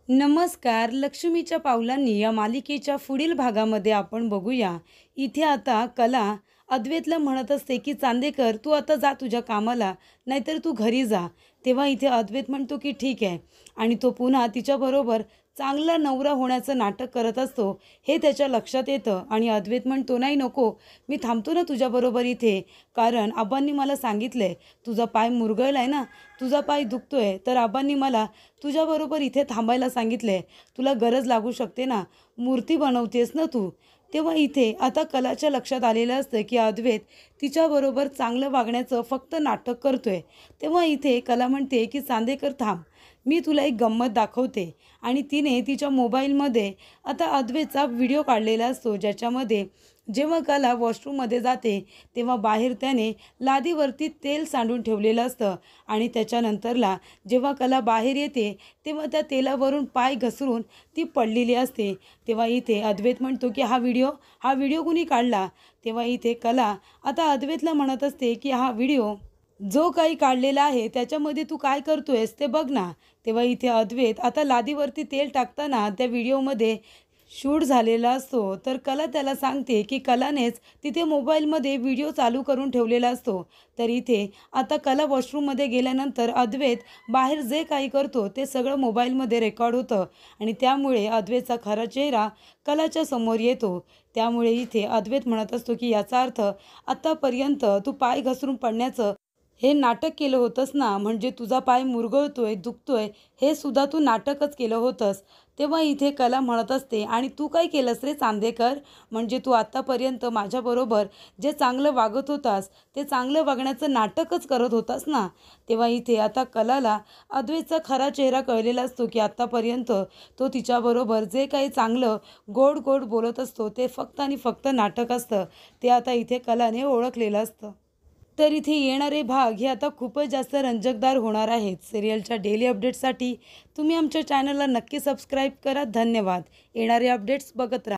नमस्कार. लक्ष्मीच्या पावलांनी या मालिकेच्या पुढील भागामध्ये आपण बघूया. इथे आता कला अद्वैतला म्हणत असते की चांदेकर तू आता जा तुझ्या कामाला, नाहीतर तू घरी जा. तेव्हा इथे अद्वैत म्हणतो की ठीक आहे आणि तो पुन्हा तिच्याबरोबर चांगला नवरा होण्याचं नाटक करत असतो हे त्याच्या लक्षात येतं आणि अद्वैत म्हणतो नाही नको, मी थांबतो ना तुझ्याबरोबर इथे, कारण आबांनी मला सांगितलंय तुझा पाय मुरगळलाय ना, तुझा पाय दुखतोय, तर आबांनी मला तुझ्याबरोबर इथे थांबायला सांगितलंय. तुला गरज लागू शकते ना, मूर्ती बनवतेस ना तू. तेव्हा इथे आता कलाच्या लक्षात आलेलं असतं की अद्वैत तिच्याबरोबर चांगलं वागण्याचं फक्त नाटक करतोय. तेव्हा इथे कला म्हणते की चांदेकर थांब, मी तुला एक गंमत दाखवते. आणि तिने तिच्या मोबाईलमध्ये आता अद्वैतचा व्हिडिओ काढलेला असतो, ज्याच्यामध्ये जेव्हा कला वॉशरूममध्ये जाते तेव्हा बाहेर त्याने लादीवरती तेल सांडून ठेवलेलं असतं आणि त्याच्यानंतरला जेव्हा कला बाहेर येते तेव्हा त्या तेलावरून पाय घसरून ती पडलेली असते. तेव्हा इथे अद्वैत म्हणतो की हा व्हिडिओ कुणी काढला. तेव्हा इथे कला आता अद्वैतला म्हणत असते की हा व्हिडिओ जो काही काढलेला आहे त्याच्यामध्ये तू काय करतोयस ते बघ ना. तेव्हा इथे अद्वैत आता लादीवरती तेल टाकताना त्या व्हिडिओमध्ये शूट झालेला असतो, तर कला त्याला सांगते की कलानेच तिथे मोबाईलमध्ये व्हिडिओ चालू करून ठेवलेला असतो. तर इथे आता कला वॉशरूममध्ये गेल्यानंतर अद्वैत बाहेर जे काही करतो ते सगळं मोबाईलमध्ये रेकॉर्ड होतं आणि त्यामुळे अद्वैतचा खरा चेहरा कलाच्या समोर येतो. त्यामुळे इथे अद्वैत म्हणत असतो की याचा अर्थ आत्तापर्यंत तू पाय घसरून पडण्याचं हे नाटक केलं होतंस ना, म्हणजे तुझा पाय मुरगळतोय, दुखतोय, हे सुद्धा तू नाटकच केलं होतंस. तेव्हा इथे कला म्हणत असते आणि तू काय केलंस रे चांदेकर, म्हणजे तू आत्तापर्यंत माझ्याबरोबर जे चांगलं वागत होतास ते चांगलं वागण्याचं नाटकच करत होतास ना. तेव्हा इथे आता कलाला अद्वैतचा खरा चेहरा कळलेला असतो की आत्तापर्यंत तो तिच्याबरोबर जे काही चांगलं गोड गोड बोलत असतो ते फक्त आणि फक्त नाटक असतं. ते आता इथे कलाने ओळखलेलं असतं. तर इथे येणारे भाग हे आता खूपच जास्त रंजकदार होणार आहेत. सिरियलच्या डेली अपडेट्ससाठी तुम्ही आमच्या चॅनलला नक्की सबस्क्राईब करा. धन्यवाद. येणारे अपडेट्स बघत राहा.